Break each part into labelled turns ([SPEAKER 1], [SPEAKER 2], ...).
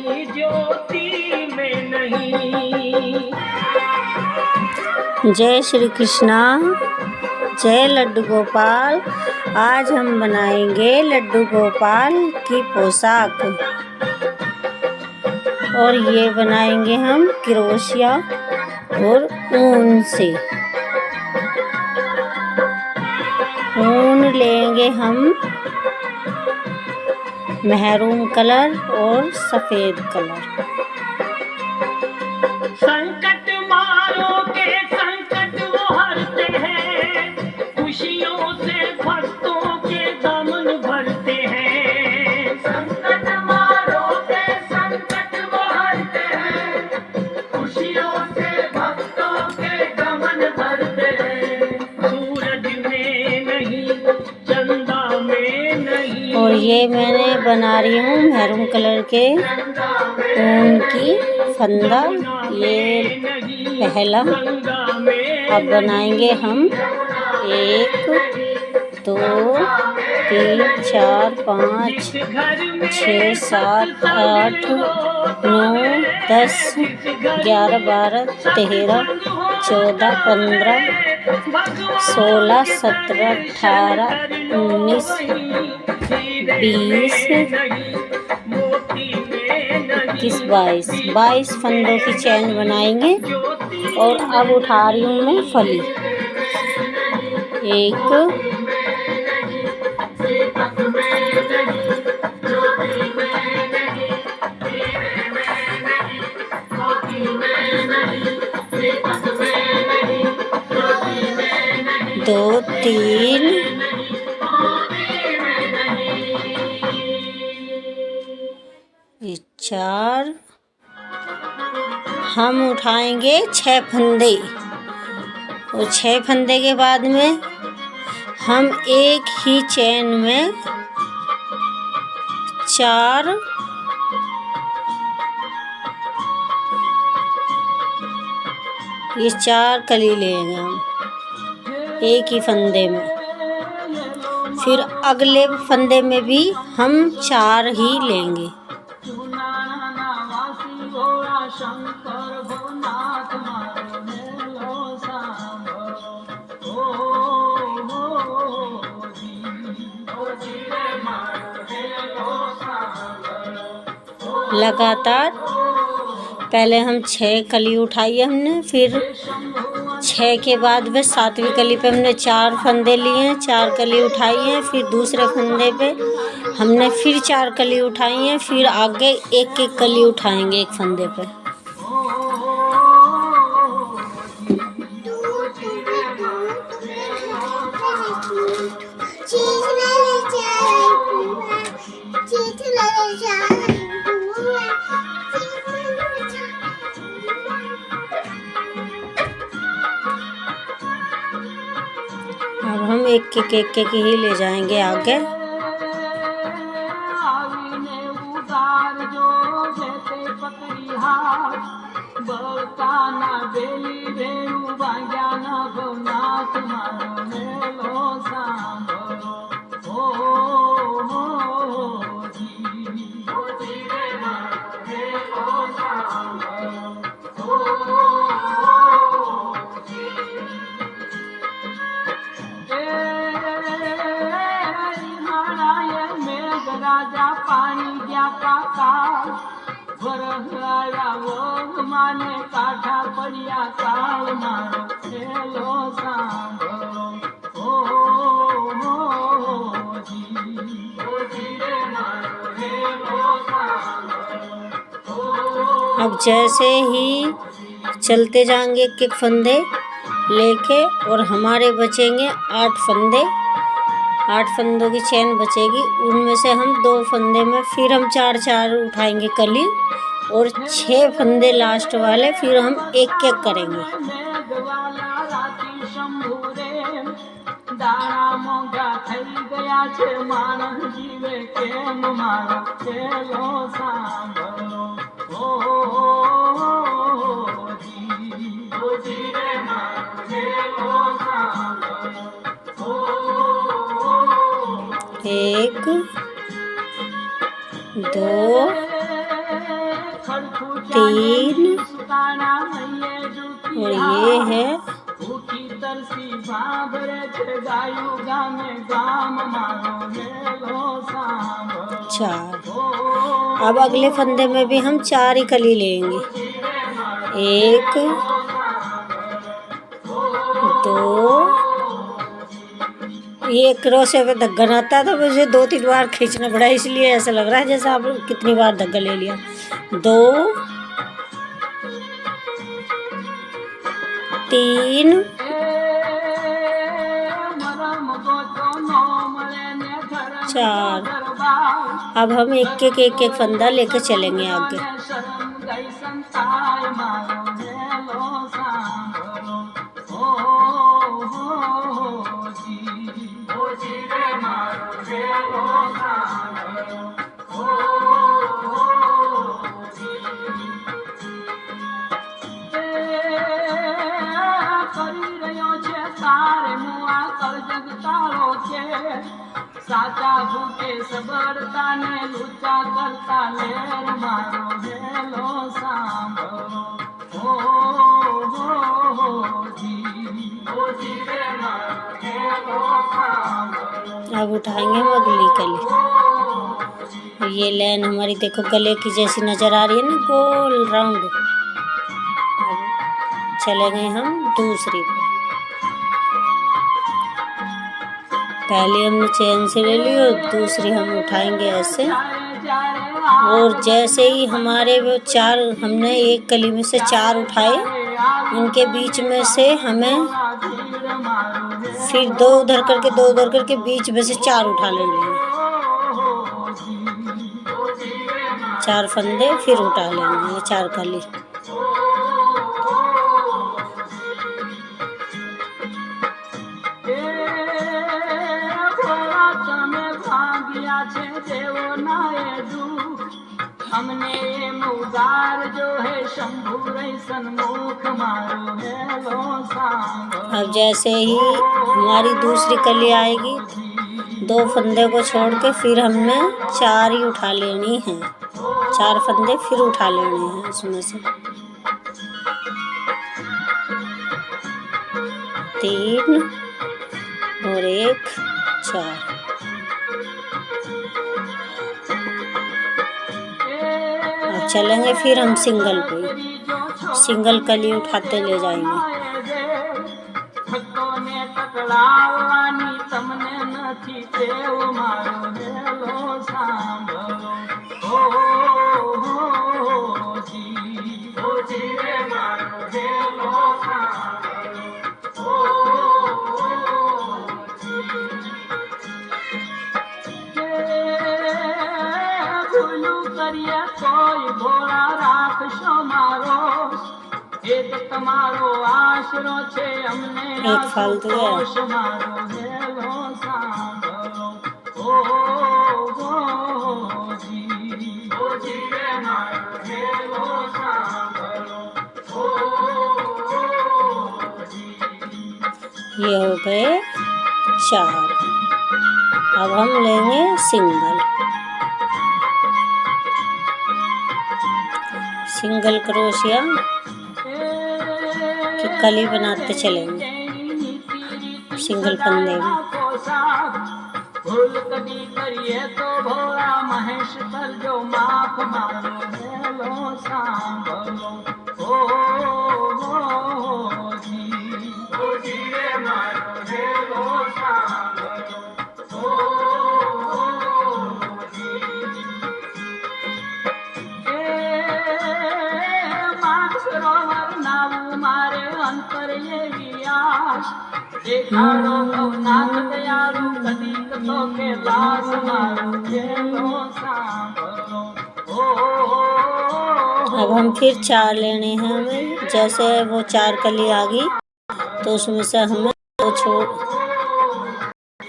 [SPEAKER 1] ज्योति में नहीं।
[SPEAKER 2] जय श्री कृष्णा, जय लड्डू गोपाल। आज हम बनाएंगे लड्डू गोपाल की पोशाक, और ये बनाएंगे हम क्रोशिया और ऊन से। ऊन लेंगे हम मेहरून कलर और सफ़ेद कलर।
[SPEAKER 1] संकट मारों के संकट वो हरते हैं, खुशियों से भक्तों के दामन भरते हैं। संकट मारों के संकट वो हरते हैं, खुशियों से भक्तों के दामन भरते हैं। सूरज में नहीं, चंदा में नहीं।
[SPEAKER 2] और ये मैंने बना रही हूँ मेहरून कलर के ऊन की फंदा। ये पहला। अब बनाएंगे हम 1 2 3 4 5 6 7 8 9 10 11 12 13 14 15 16 17 18 19 20 21 22 फंदों की चैन बनाएंगे। और अब उठा रही हूँ मैं फली। 1 2 3 4। हम उठाएंगे 6 फंदे, और 6 फंदे के बाद में हम एक ही चैन में 4 ये 4 कली लेंगे हम एक ही फंदे में। फिर अगले फंदे में भी हम 4 ही लेंगे। लगातार पहले हम 6 कली उठाई है हमने, फिर 6 के बाद में 7वीं कली पे हमने 4 फंदे लिए हैं, 4 कली उठाई हैं। फिर दूसरे फंदे पे हमने फिर 4 कली उठाई हैं। फिर आगे एक एक कली उठाएंगे एक फंदे पे। अब हम एक एक ही ले जाएंगे आगे।
[SPEAKER 1] राजा पाणी द्या काका, भरहळाया व माने काठा पडिया काळ मारो खेलो सांभळो। ओ जी रे मारो खेलो सांभळो।
[SPEAKER 2] अब जैसे ही चलते जाएंगे एक एक फंदे लेके, और हमारे बचेंगे 8 फंदे। 8 फंदों की चैन बचेगी, उनमें से हम 2 फंदे में फिर हम 4 उठाएंगे कली, और 6 फंदे लास्ट वाले फिर हम एक एक करेंगे।
[SPEAKER 1] दाना मोंगा થઈ ગયા છે માણસ જીવે કેમ મારો ખેલો સાંભળો। ઓ જી રે મારો ખેલો સાંભળો।
[SPEAKER 2] 1 2 3 और ये है 4। अब अगले फंदे में भी हम 4 ही कली लेंगे। 1 2 ये क्रोशे पे धग्गा आता था, मुझे 2-3 बार खींचना पड़ा, इसलिए ऐसा लग रहा है जैसे आप कितनी बार धग्गा ले लिया। 2 3 4। अब हम एक फंदा लेके चलेंगे आगे।
[SPEAKER 1] સાચા ભૂતે સબળતાને લૂચા કરતા લેર મારો હેલો સાંભળો
[SPEAKER 2] अब उठाएंगे हम अगली कली। ये लाइन हमारी देखो गले की जैसी नजर आ रही है ना, गोल राउंड। अब चलेंगे हम दूसरी पे। पहले हमने चैन से ले ली और दूसरी हम उठाएंगे ऐसे। और जैसे ही हमारे वो 4 हमने एक कली में से 4 उठाए, उनके बीच में से हमें फिर 2 उधर करके बीच में से 4 उठा लेंगे। 4 फंदे फिर उठा लेंगे 4 कली।
[SPEAKER 1] हमने मुदार जो है शंभू सन्मुख मारो हेलो सांभो।
[SPEAKER 2] अब जैसे ही हमारी दूसरी कली आएगी, 2 फंदे को छोड़ के फिर हमें 4 ही उठा लेनी है। 4 फंदे फिर उठा लेने हैं उसमें से। 3 और 1 4। अब चलेंगे फिर हम सिंगल पे, सिंगल कली उठाते ले जाएंगे।
[SPEAKER 1] कोई भोला राखशो मारो, एक तमारो आशरो छे अमने
[SPEAKER 2] एक फालतू है।
[SPEAKER 1] मारो हेलो सांभळो जी रे मारो हेलो सांभळो जी।
[SPEAKER 2] ये हो गए 4। अब हम लेंगे सिंगल क्रोशिया की कली बनाते चलेंगे सिंगल फंदे में।
[SPEAKER 1] भूल कभी करिए तो भोला महेश पर जो माफ मारो हेलो सांभळो जी रे मारो हेलो सांभळो जी। सरोवर नाव मारे अंतर ये वियास देखाड़ो भवनाथ दयालु कदीक तो के लास मारो हेलो सांभळो
[SPEAKER 2] अब हम फिर 4 लेने हैं हमें। जैसे वो 4 कली आ गई तो उसमें से हमें 2 छोड़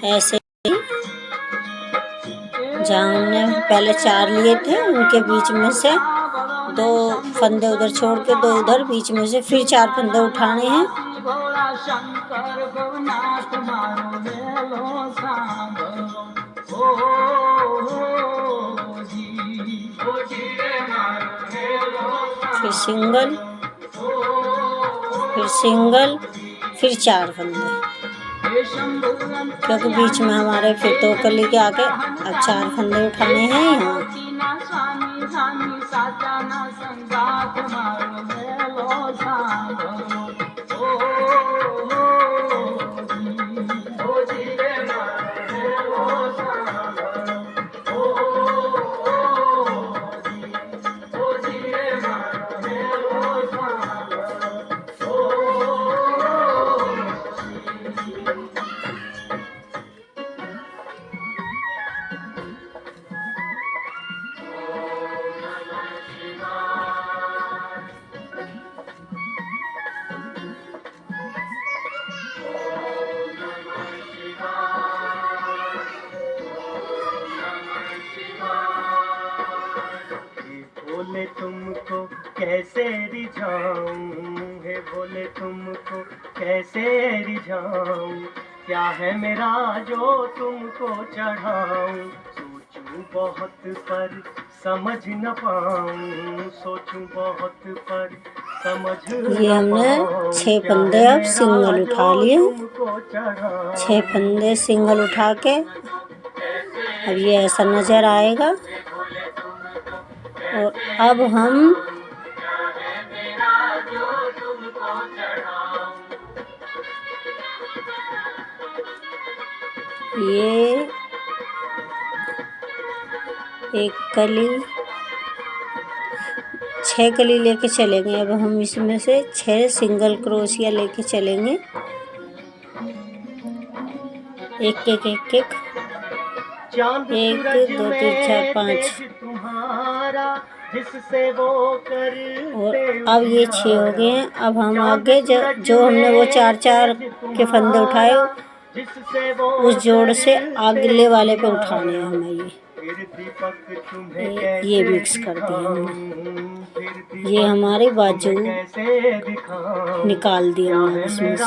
[SPEAKER 2] ऐसे ही जहाँ हमने पहले 4 लिए थे उनके बीच में से 2 फंदे उधर छोड़ के 2 उधर, बीच में से फिर 4 फंदे उठाने हैं।
[SPEAKER 1] शंकर भवनाथ मारो हेलो सांभळो जी रे मारो हेलो
[SPEAKER 2] फिर सिंगल, फिर सिंगल, फिर 4 फंदे, क्योंकि बीच में हमारे फिर 2 कली के आगे अब 4 फंदे उठाने हैं यहाँ।
[SPEAKER 3] भोले तुमको कैसे रिझाऊं, हे भोले तुमको कैसे रिझाऊं, क्या है मेरा जो तुमको चढ़ाऊं, सोचूं बहुत पर समझ न पाऊं, सोचूं बहुत पर समझ
[SPEAKER 2] ये हमने 6 फंदे अब सिंगल उठा लिए, 6 फंदे सिंगल उठा के अब ये ऐसा नज़र आएगा। और अब हम ये एक कली 6 कली लेके चलेंगे। अब हम इसमें से 6 सिंगल क्रोशिया लेके चलेंगे, एक एक एक एक 1 2 3 4 5, और अब ये 6 हो गए हैं। अब हम आगे जो हमने वो 4-4 के फंदे उठाए उस जोड़ से अगले वाले पे उठाने हैं हमें। ये मिक्स कर दिया हमने, ये हमारे बाजू निकाल दिया हमने इसमें से।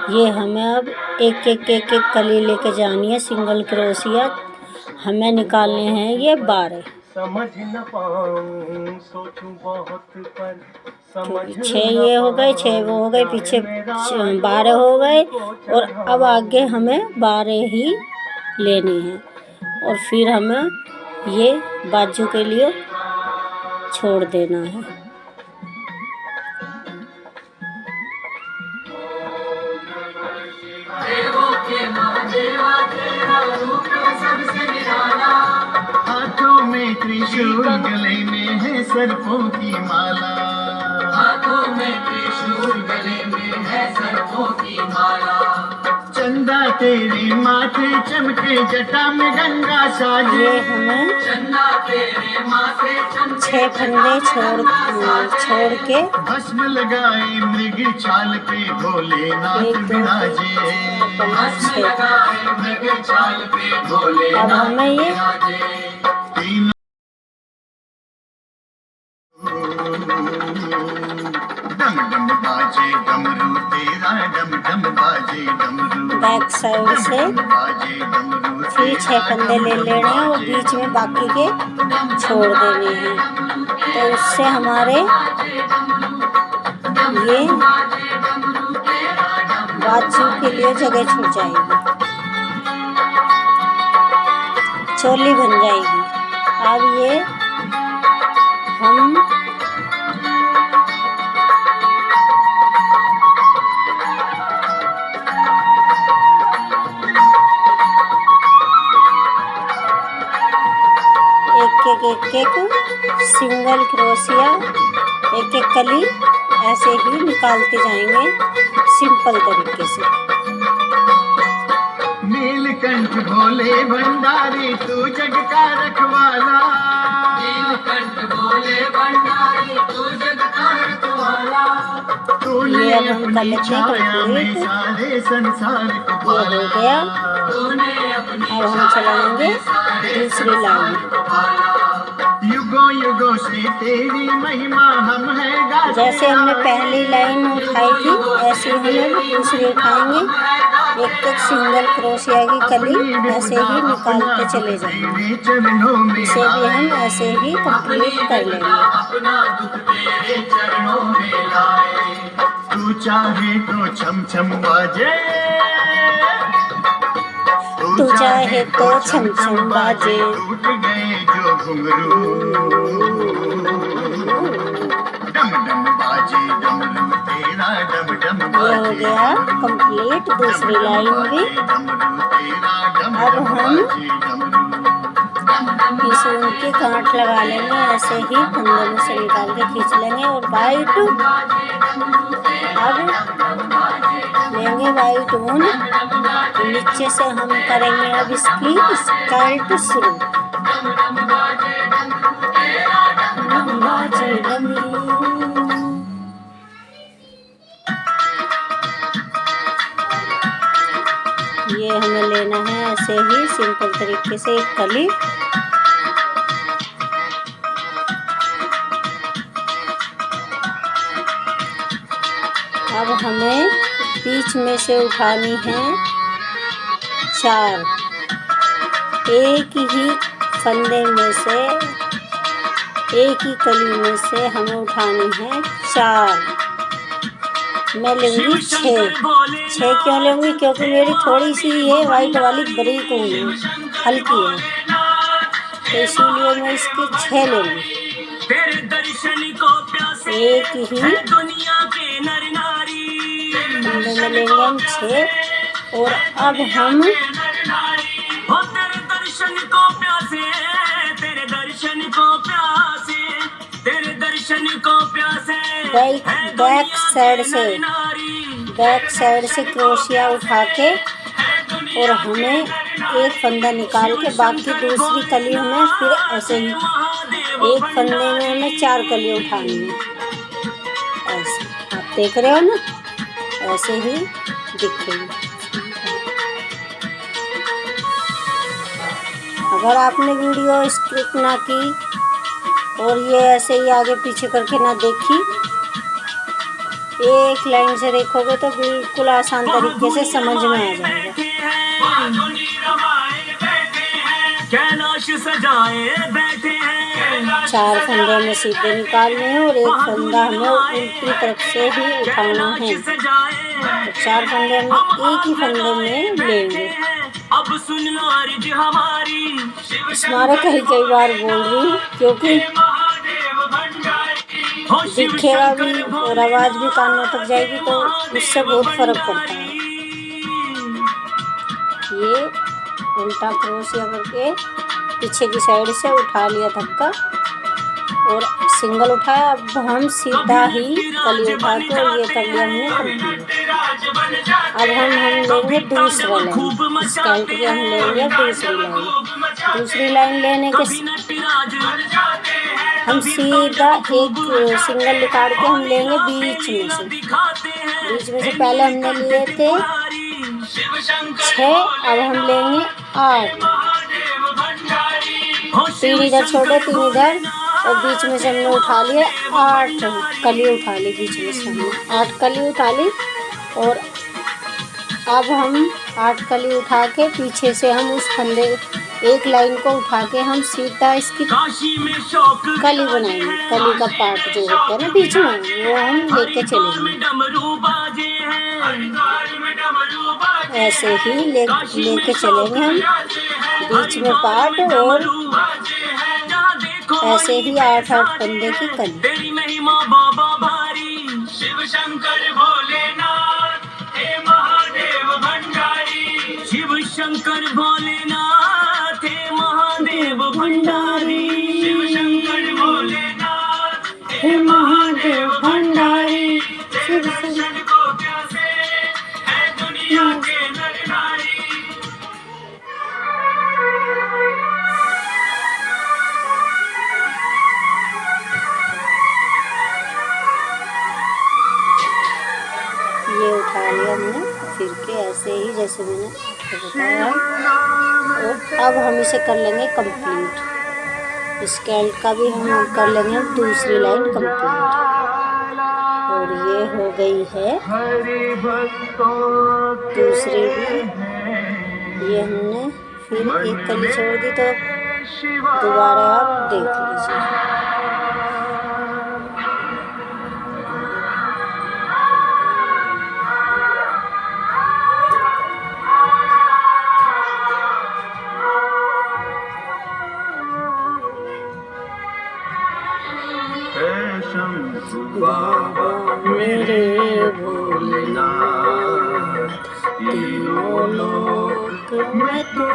[SPEAKER 2] ये हमें अब एक एक कली लेके जानी है सिंगल क्रोशिया, हमें निकालने हैं ये 12।
[SPEAKER 3] समझ न पाऊं, सोचूं बहुत पर समझ
[SPEAKER 2] 6 ये हो गए, 6 वो हो गए, पीछे 12 हो गए, और अब आगे हमें 12 ही लेने हैं, और फिर हमें ये बाजू के लिए छोड़ देना है।
[SPEAKER 3] हाथों में त्रिशूल, गले में है सर्पों की माला, हाथों में त्रिशूल, गले में है सर्पों की माला, चंदा तेरे माथे चमके, जटा में गंगा साजे,
[SPEAKER 2] ये हमें
[SPEAKER 3] चंदा तेरे माथे चमके,
[SPEAKER 2] 6 फंदे छोड़ के
[SPEAKER 3] भस्म लगाए मृग छाल पे, भोलेनाथ विराजे, भस्म लगाए मृग छाल पे,
[SPEAKER 2] अब हमें ये
[SPEAKER 3] डम डम बाजे डमरू तेरा, डम डम बाजे डमरू,
[SPEAKER 2] बैक साइड से फिर 6 फंदे ले लेने हैं और बीच में बाकी के छोड़ देने हैं, तो उससे हमारे ये बाजू के लिए जगह छूट जाएगी, चोली बन जाएगी। अब ये हम एक सिंगल क्रोशिया, एक कली ऐसे ही निकालते जाएंगे सिंपल तरीके से।
[SPEAKER 3] नीलकंठ भोले भंडारी तू जग का रखवाला, नीलकंठ भोले भंडारी तू जग का रखवाला,
[SPEAKER 2] ये अब हम कर लेते हैं कंप्लीट,
[SPEAKER 3] सारे संसार को
[SPEAKER 2] ये हो गया। अब हम चलाएंगे दूसरी लाइन।
[SPEAKER 3] युगों युगों से तेरी महिमा हम है गाते,
[SPEAKER 2] जैसे हमने पहली लाइन उठाई थी ऐसे हमें दूसरी उठाएंगे, एक सिंगल क्रोशिया की कली ऐसे ही निकालते चले जाएंगे। इसे भी हम ऐसे ही कंप्लीट कर लेंगे।
[SPEAKER 3] तू चाहे तो छम छम बाजे,
[SPEAKER 2] तू चाहे तो छम छम बाजे,
[SPEAKER 3] टूट गए जो घुंघरू, डम डम बाजे डमरू तेरा, डम डम
[SPEAKER 2] ये हो गया कंप्लीट दूसरी लाइन भी। अब हम इस ऊन की गांठ लगा लेंगे, ऐसे ही फंदे में से निकाल के खींच लेंगे और वाइट अब लेंगे वाइट ऊन। नीचे से हम करेंगे अब इसकी स्कर्ट शुरू। ये हमें लेना है ऐसे ही सिंपल तरीके से एक कली। अब हमें बीच में से उठानी है 4, एक ही फंदे में से, एक ही कली में से हमें उठानी है 4। मैं लूँगी 6 क्यों लूँगी? क्योंकि मेरी थोड़ी सी ये वाइट वाली बारीक ऊन है, हल्की है, तो इसीलिए मैं इसकी 6 लूँगी। एक ही फंदे में लेंगे हम 6 और अब हम बैक साइड से क्रोशिया उठा के और हमें एक फंदा निकाल के बाकी दूसरी कली हमें फिर ऐसे ही एक फंदे में हमें 4 कली उठानी है। ऐसे आप देख रहे हो ना, ऐसे ही दिखेगी। अगर आपने वीडियो स्किप ना की और ये ऐसे ही आगे पीछे करके ना देखी, एक लाइन से देखोगे तो बिल्कुल आसान तरीके से समझ में आ जाएगा। चार फंदे में सीधे निकालने हैं और एक फंदा हमें उल्टी तरफ से ही उठाना है। तो 4 फंदे में एक ही फंदे में लेंगे।
[SPEAKER 1] अब सुन लो अर्ज हमारी,
[SPEAKER 2] स्मारक कई बार बोल रही हूँ क्योंकि दिखेगा भी और आवाज भी कानों तक जाएगी, तो उससे बहुत फर्क पड़ता है। ये उल्टा क्रोशिया करके पीछे की साइड से उठा लिया धक्का और सिंगल उठाया। अब हम सीधा ही कली उठा के और ये कर लिया हमने कंप्लीट। अब हम लेंगे दूसरा लाइन, स्कर्ट की हम लेंगे दूसरी लाइन लेने के हम सीधा एक सिंगल निकाल के हम लेंगे बीच में से पहले हमने लिए थे 6, अब हम लेंगे 8। 3 इधर छोड़े, 3 इधर और बीच में से हमने उठा लिए 8 कली उठा ली। बीच में से हमने 8 कली उठा ली और अब हम 8 कली उठा के पीछे से हम उस फंदे एक लाइन को उठा के हम सीधा इसकी कली बनाएंगे। कली का पार्ट जो होता है ना बीच में, वो हम लेके चलेंगे। ऐसे ही लेके चलेंगे हम बीच में पार्ट और ऐसे ही 8-8 फंदे की कली।
[SPEAKER 1] शिव शंकर भोलेनाथ हे महादेव भंडारी, शिव शंकर भोलेनाथ हे महादेव भंडारी, शिव शंकर भोलेनाथ हे महादेव भंडारी, तेरे दर्शन को प्यासे है दुनिया के नर नारी।
[SPEAKER 2] ये उठा लिया हमने फिर के ऐसे ही जैसे मैंने आपको बताया। और अब हम इसे कर लेंगे कंप्लीट। स्कर्ट का भी हम कर लेंगे दूसरी लाइन कंप्लीट। और ये हो गई है दूसरी भी ये हमने फिर एक कली छोड़ दी, तो दोबारा आप देख लीजिए। बाबा मेरे भोलेनाथ, तीनों लोक में तू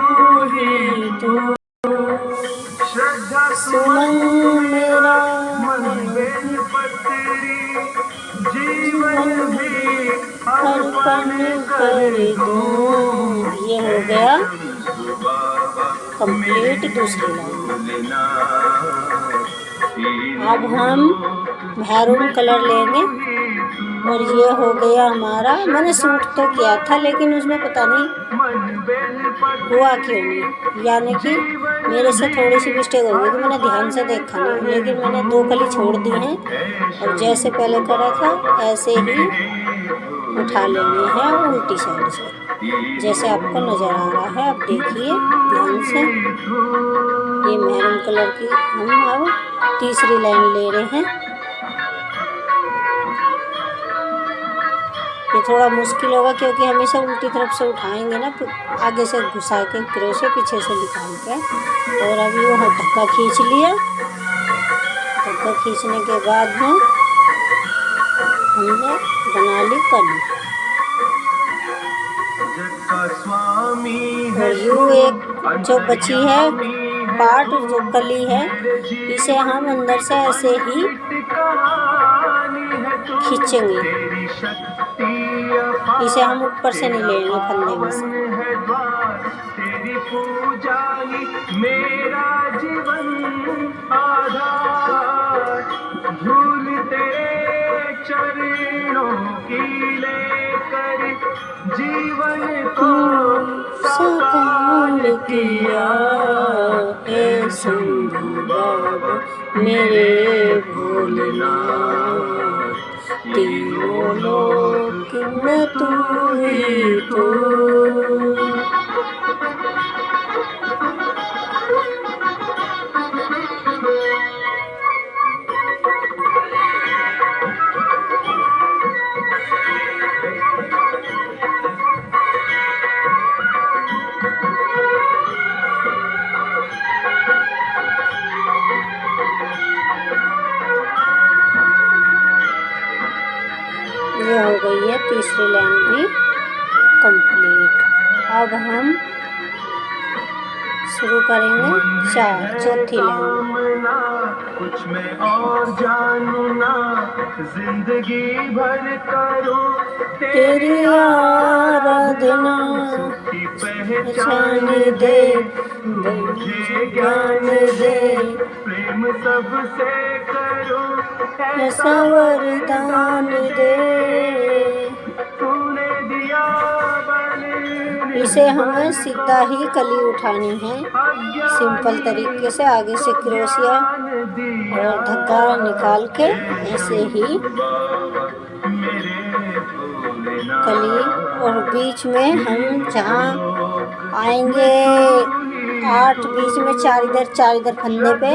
[SPEAKER 2] ही तू, सुमन मेरा जीवन भी अर्पण कर दूं। ये हो गया कंप्लीट दूसरी लाइन। अब हम मैरून कलर लेंगे और ये हो गया हमारा। मैंने सूट तो किया था लेकिन उसमें पता नहीं हुआ क्यों नहीं, यानी कि मेरे से थोड़ी सी मिस्टेक हो गई कि मैंने ध्यान से देखा नहीं, लेकिन मैंने 2 कली छोड़ दी हैं और जैसे पहले करा था ऐसे ही उठा लेनी है उल्टी साइड से, जैसे आपको नज़र आ रहा है। आप देखिए ध्यान से। ये मैरून कलर की हम अब तीसरी लाइन ले रहे हैं। ये थोड़ा मुश्किल होगा क्योंकि हमेशा उल्टी तरफ से उठाएंगे ना, आगे से घुसा के क्रोशे पीछे से निकाल के। और अभी वो धक्का खींच लिया। धक्का खींचने के बाद में हमने बना ली कली। और यूँ एक जो बची है पार्ट, जो कली है, इसे हम अंदर से ऐसे ही खींचेंगे। इसे हम ऊपर से नहीं लेंगे फंदे में से। तेरी पूजा ही मेरा जीवन आधार, धूल तेरे चरणों की लेकर जीवन को साकार किया। हे शंभू बाबा मेरे भोलेनाथ, तीनों लोक में तू ही तू। ये हो गई है तीसरी लाइन भी कंप्लीट। अब हम शुरू करेंगे चौथी लाइन। कुछ मैं और जानू ना, जिंदगी भर करूं तेरी आराधना, पहचान दे मुझे ज्ञान दे, प्रेम सबसे करूं ऐसा वरदान दे, तूने दिया बलि। इसे हमें सीधा ही कली उठानी है, सिंपल तरीके से आगे से क्रोशिया और धक्का निकाल के ऐसे ही कली। और बीच में हम जहाँ आएंगे 8, बीच में 4 इधर फंदे पे,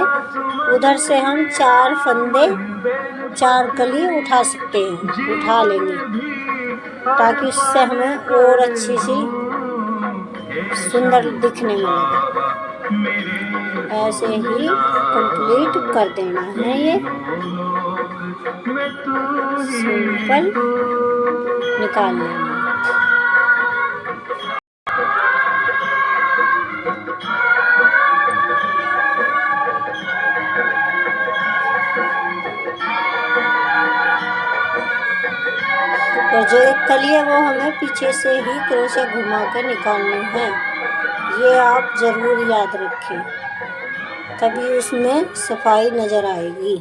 [SPEAKER 2] उधर से हम 4 फंदे 4 कली उठा सकते हैं, उठा लेंगे ताकि उससे हमें और अच्छी सी सुंदर दिखने में लगे। ऐसे ही कंप्लीट कर देना है। ये सिंपल निकाल लेना। और जो एक कली है वो हमें पीछे से ही क्रोशे घुमा कर निकालनी है। ये आप ज़रूर याद रखें, तभी उसमें सफाई नज़र आएगी।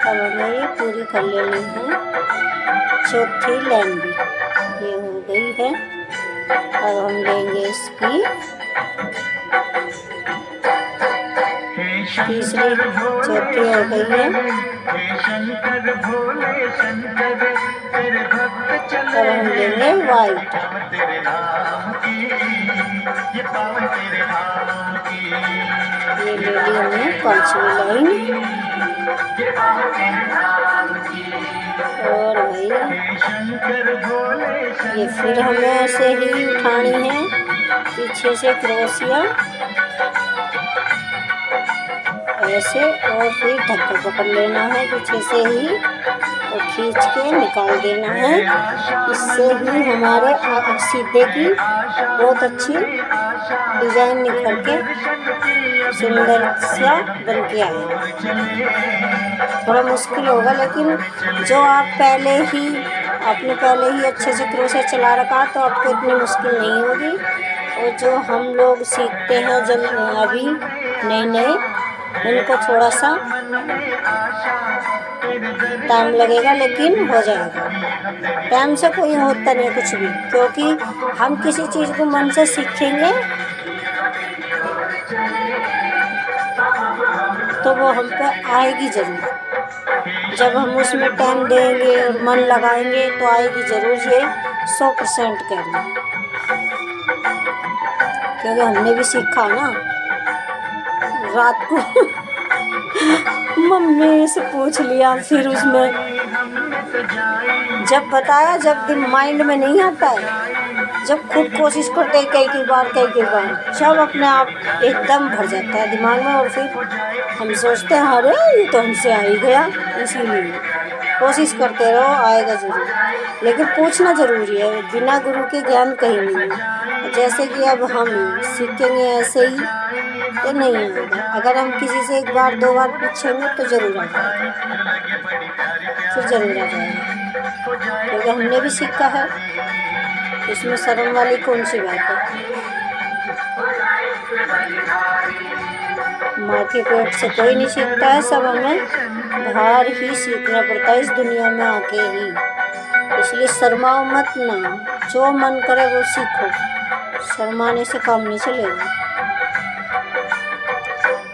[SPEAKER 2] अब हमें ये पूरी कर लेनी है चौथी लाइन भी। ये हो गई है। अब हम लेंगे इसकी तीसरी, चौथी हो गई है। अब हम लेंगे वाइट।
[SPEAKER 3] तेरे नाम की, ये पावन तेरे नाम की,
[SPEAKER 2] ये ले ली हमने 5वीं लाइन।
[SPEAKER 3] ये पावन तेरे नाम की।
[SPEAKER 2] और भाई
[SPEAKER 3] शंकर भोले
[SPEAKER 2] ये फिर हमें ऐसे ही उठानी है पीछे से क्रोशिया ऐसे, और फिर धक्का पकड़ लेना है पीछे से ही और खींच के निकाल देना है। इससे ही हमारे सीधे की बहुत अच्छी डिजाइन निखर के सुंदर सा बन के आएगा। थोड़ा मुश्किल होगा, लेकिन जो आपने पहले ही अच्छे से क्रोशे चला रखा तो आपको इतनी मुश्किल नहीं होगी। और जो हम लोग सीखते हैं अभी नए उनको थोड़ा सा टाइम लगेगा, लेकिन हो जाएगा। टाइम से कोई होता नहीं कुछ भी, क्योंकि हम किसी चीज़ को मन से सीखेंगे तो वो हम पे आएगी ज़रूर। जब हम उसमें टाइम देंगे और मन लगाएंगे तो आएगी ज़रूर, ये 100% कह रही हूँ, क्योंकि हमने भी सीखा ना। रात को मम्मी से पूछ लिया, फिर उसमें जब बताया, जब माइंड में नहीं आता है, जब खुद कोशिश करते कई बार जब अपने आप एकदम भर जाता है दिमाग में, और फिर हम सोचते हैं अरे ये तो हमसे आ ही गया। इसीलिए कोशिश करते रहो, आएगा ज़रूर, लेकिन पूछना ज़रूरी है। बिना गुरु के ज्ञान कहीं नहीं। जैसे कि अब हम सीखेंगे ऐसे ही तो नहीं आएगा। अगर हम किसी से 1 बार 2 बार पूछेंगे तो ज़रूर आ जाएगा, फिर ज़रूर आ जाएगा, क्योंकि हमने भी सीखा है। इसमें शर्म वाली कौन सी बात है। माँ के पेट से कोई नहीं सीखता है, सब हमें बाहर ही सीखना पड़ता है इस दुनिया में आके ही। इसलिए शर्माओ मत ना, जो मन करे वो सीखो, शर्माने से काम नहीं चलेगा।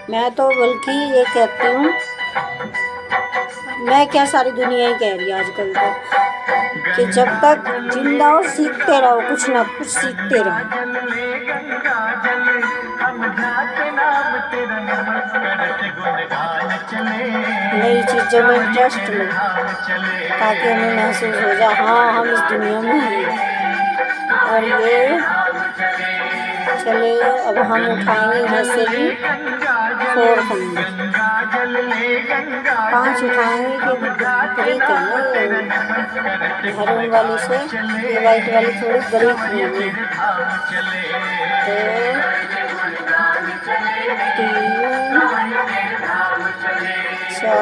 [SPEAKER 2] मैं तो बल्कि ये कहती हूँ, मैं क्या सारी दुनिया ही कह रही है आजकल तो, कि जब तक जिंदा हो सीखते रहो, कुछ ना कुछ सीखते रहो। नई चीज़ों में इंटरेस्ट लो, ताकि हमें महसूस हो जाए हाँ हम इस दुनिया में हैं। और ये चले, अब हम उठाएंगे यहाँ से भी 4 फंदे, 5 उठाएंगे कि ब्रेक है ना हरून वाली से, ये वाइट वाली थोड़ी ब्रेक होगी। तो 3 4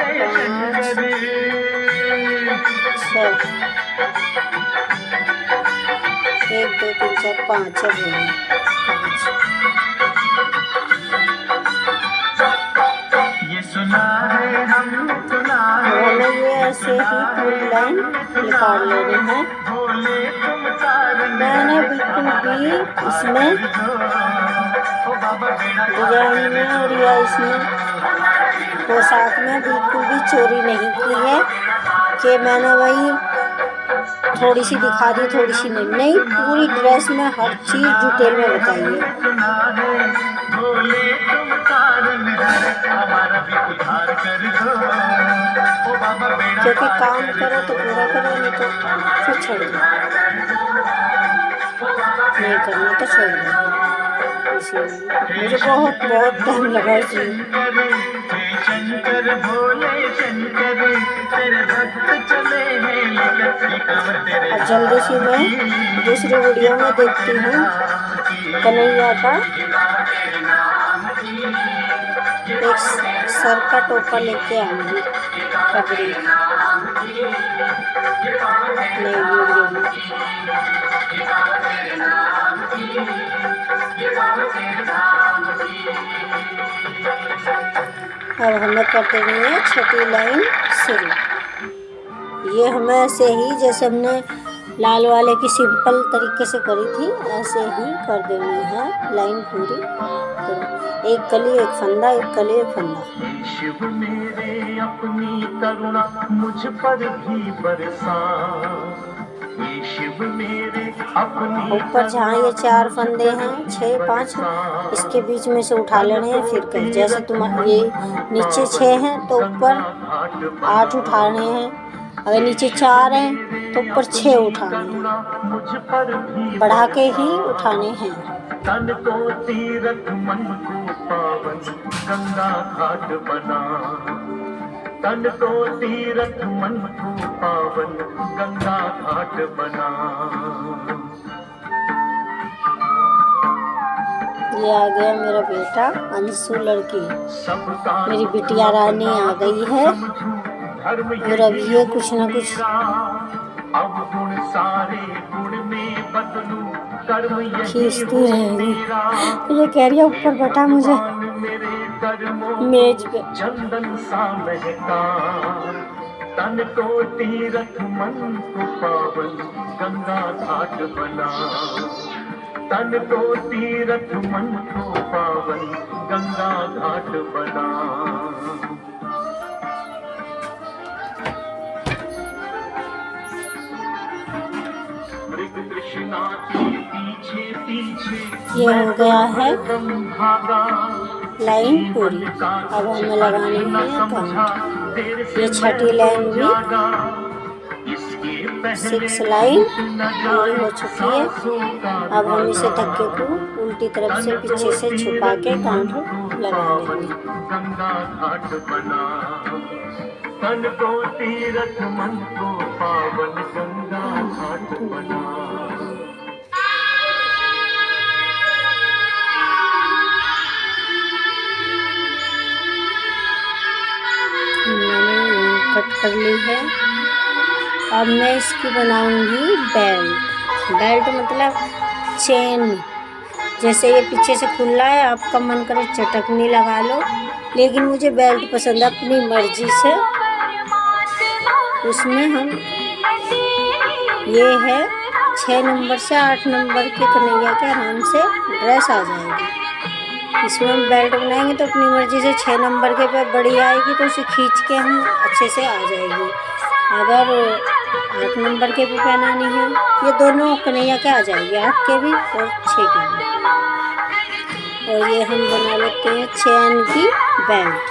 [SPEAKER 2] 5 6 1 2 3 4 5 है। 5 हमें ये ऐसे ही पूरी लाइन निकाल लेनी है। मैंने बिल्कुल भी इसमें डिजाइन में और या इसमें पोशाक में बिल्कुल भी चोरी नहीं की है कि मैंने वही थोड़ी सी दिखा दी थोड़ी सी नहीं, पूरी ड्रेस में हर चीज़ डिटेल में बताई है। क्योंकि काम करो तो पूरा करो, नहीं तो फिर छोड़ दो, नहीं करना तो छोड़ दो। इसीलिए मुझे बहुत टाइम लगा इसमें। और जल्दी से मैं दूसरी वीडियो में देखती हूँ कन्हैया का एक सर का टोपा लेके आऊँगी पगड़ी नई वीडियो में। अब हमें कर देनी है छोटी लाइन शुरू। ये हमें ऐसे ही जैसे हमने लाल वाले की सिंपल तरीके से करी थी ऐसे ही कर देनी है लाइन पूरी। तो एक कली एक फंदा, एक कली एक फंदा।
[SPEAKER 3] शिव मेरे अपनी करुणा मुझ पर भी बरसा, ये शिव मेरे अपनी
[SPEAKER 2] ऊपर जहाँ ये 4 फंदे हैं 6 5 इसके बीच में से उठा लेने हैं। फिर कहीं जैसे तुम ये नीचे 6 हैं तो ऊपर 8 उठाने हैं, अगर नीचे 4 हैं तो ऊपर 6 उठाने हैं,
[SPEAKER 3] मुझ पर भी
[SPEAKER 2] बढ़ा के ही उठाने हैं।
[SPEAKER 3] तन को तीरथ मन को पावन गंगा घाट बना, तन को तीरथ मन को पावन गंगा घाट बना।
[SPEAKER 2] ये आ गया मेरा बेटा अंशु लड़की, मेरी बिटिया रानी आ गई है। और अब ये कुछ ना कुछ
[SPEAKER 3] अब गुण सारे गुण में बदलूं, कर्म यही
[SPEAKER 2] खींचती रहेगी। ये कह रही है ऊपर बैठा मुझे
[SPEAKER 3] मेरे कर्मों
[SPEAKER 2] मेज पे।
[SPEAKER 3] चंदन सा महका, तन को तीरथ मन को पावन गंगा घाट बना, तन को तीरथ मन को पावन गंगा घाट बना। मृग कृष्णा के पीछे पीछे
[SPEAKER 2] ये हो गया है
[SPEAKER 3] भागा,
[SPEAKER 2] लाइन पूरी। अब हमें लगानी है काउंट। ये छठी लाइन भी 6 लाइन पूरी हो चुकी है। अब हम इसे धक्के को उल्टी तरफ से पीछे से छुपा के काउंट लगा लेंगे।
[SPEAKER 3] गंगा घाट बना, तन को तीरथ मन को पावन गंगा घाट बना।
[SPEAKER 2] मैंने कट कर ली है। अब मैं इसकी बनाऊंगी बेल्ट। बेल्ट मतलब चेन। जैसे ये पीछे से खुला है, आपका मन करे चटकनी लगा लो, लेकिन मुझे बेल्ट पसंद है अपनी मर्जी से। उसमें हम ये है 6 नंबर से 8 नंबर के कन्हैया के आराम से ड्रेस आ जाएगी। इसमें हम बेल्ट बनाएंगे तो अपनी मर्जी से 6 नंबर के पे बड़ी आएगी तो उसे खींच के हम अच्छे से आ जाएगी। अगर 8 नंबर के भी पहनानी है, ये दोनों कन्हैया के आ जाएगी, 8 के भी और 6 के भी। और ये हम बना लेते हैं चैन की बेल्ट।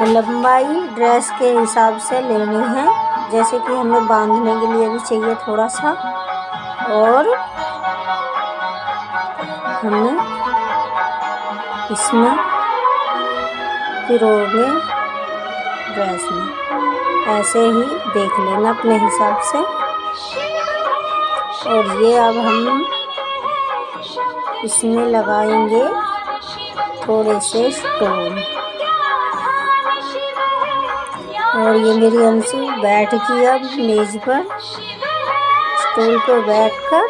[SPEAKER 2] लंबाई ड्रेस के हिसाब से लेनी है, जैसे कि हमें बांधने के लिए भी चाहिए थोड़ा सा, और हमें इसमें पिरोगे ड्रेस में। ऐसे ही देख लेना अपने हिसाब से। और ये अब हम इसमें लगाएंगे थोड़े से स्टोन। और ये मेरी अंशु बैठ गई अब मेज पर, स्टूल पर बैठकर।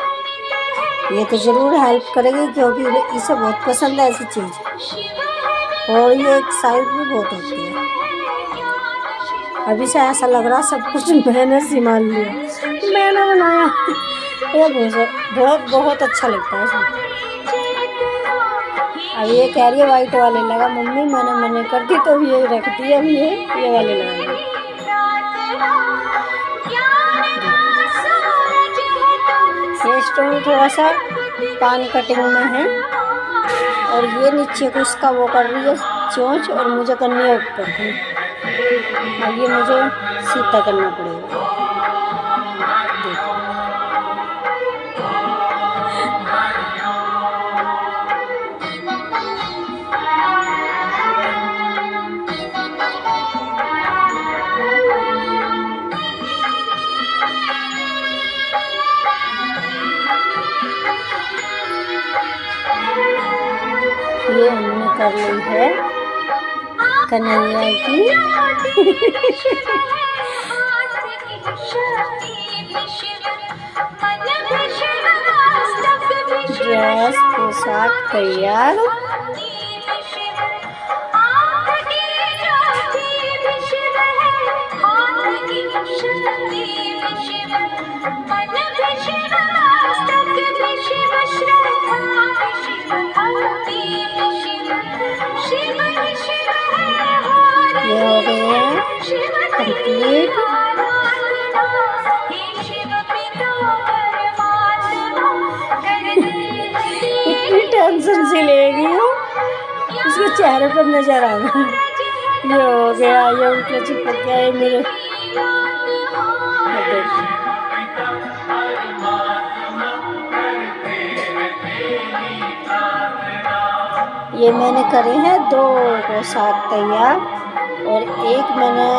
[SPEAKER 2] ये तो ज़रूर हेल्प करेगी क्योंकि इसे बहुत पसंद है ऐसी चीज़। और ये एक साइड भी बहुत होती है। अभी से ऐसा लग रहा सब कुछ मैंने संभाल लिया, मैंने बनाया। ये बहुत अच्छा लगता है इसमें। अब ये कह रही है वाइट वाले लगा, मम्मी मैंने मना कर दी तो ये रख दी, अब ये वाले लगाएंगे। ये स्टोन थोड़ा सा पान कटिंग में है, और ये नीचे को इसका वो कर रही है चोंच, और मुझे करनी है ऊपर की। अब ये मुझे सीधा करना पड़ेगा। ये हमने कर ली है कन्हैया की ड्रेस पोशाक तैयार। ये हो गए हैं कंप्लीट। इतनी टेंशन से लेगी हूँ, उसके चेहरे पर नजर आ रहा है। ये हो गया, ये उल्टा चिपक गया है मेरे। ये मैंने करे हैं 2 पोशाक तैयार, और एक मैंने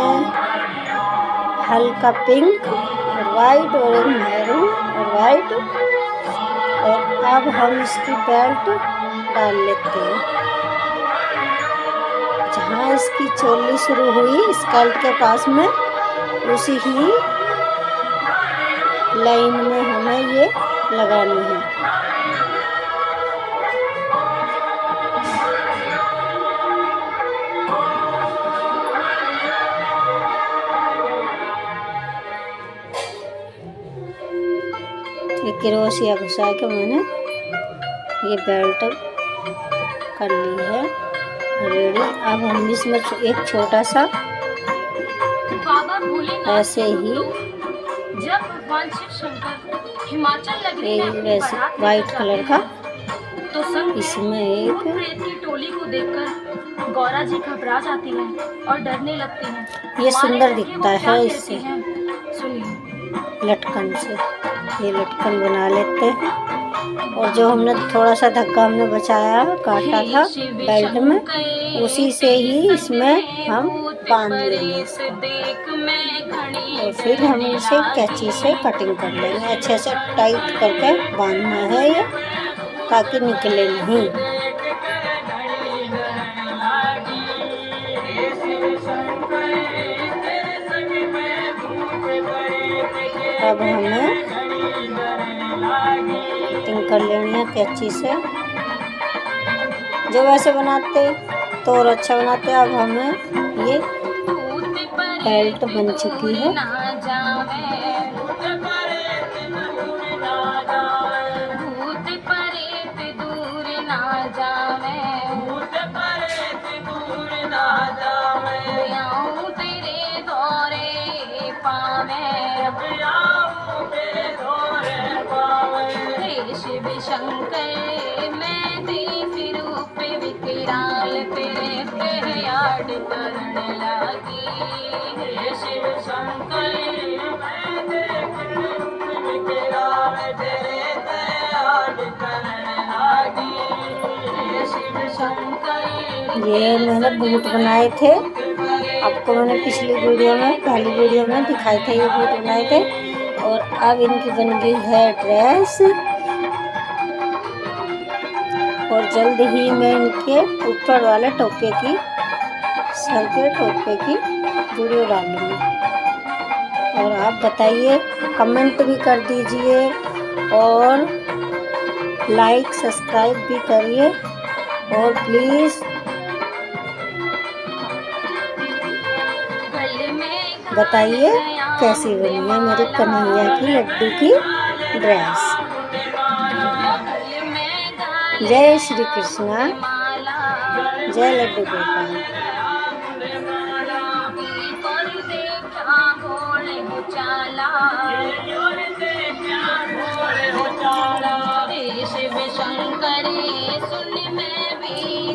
[SPEAKER 2] हल्का पिंक और वाइट और एक मैरून और वाइट। और अब हम इसकी बेल्ट डाल लेते हैं। जहाँ इसकी चोली शुरू हुई स्कर्ट के पास में, उसी ही लाइन में हमें ये लगानी है। ये क्रोशिया घुसा के मैंने ये बेल्ट कर ली है रेडी। अब हम इसमें एक छोटा सा ऐसे ही
[SPEAKER 4] जब भगवान शिव शंकर हिमाचल नगरी में
[SPEAKER 2] वैसे वाइट कलर का
[SPEAKER 4] तो संग
[SPEAKER 2] इसमें एक
[SPEAKER 4] प्रेत की टोली को देखकर गौरा जी घबरा जाती है और डरने लगती है।
[SPEAKER 2] ये सुंदर दिखता है इससे
[SPEAKER 4] सुनिए।
[SPEAKER 2] लटकन से। ये लटकन बना लेते हैं, और जो हमने थोड़ा सा धक्का हमने बचाया काटा था बेल्ट में, उसी से ही इसमें हम बांध लेंगे इसको। और फिर हम इसे कैंची से कटिंग कर लेंगे। अच्छे से टाइट करके बांधना है ये, ताकि निकले नहीं। अब हमें कटिंग कर लेनी है कैंची से। जो वैसे बनाते तो और अच्छा बनाते। अब हमें ये बेल्ट बन चुकी है।
[SPEAKER 4] शिव शंकर मैं देख रूप विकराल तेरे पे याद करने लगी। हे शिव शंकर मैं देख रूप विकराल तेरे पे याद करने लगी। हे शिव शंकर।
[SPEAKER 2] ये मैंने बूट बनाए थे, आपको मैंने पिछली वीडियो में पहली वीडियो में दिखाए थे। ये बूट बनाए थे, और अब इनकी बन गई है ड्रेस। और जल्द ही मैं इनके ऊपर वाले टोपे की, सर के टोपे की वीडियो डालूंगी। और आप बताइए, कमेंट भी कर दीजिए, और लाइक सब्सक्राइब भी करिए। और प्लीज़ बताइए कैसी बनी है मेरी कन्हैया की लड्डू की ड्रेस। जय श्री कृष्णा, जय लड्डू गोपाल।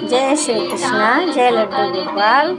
[SPEAKER 2] जय श्री कृष्णा, जय लड्डू गोपाल।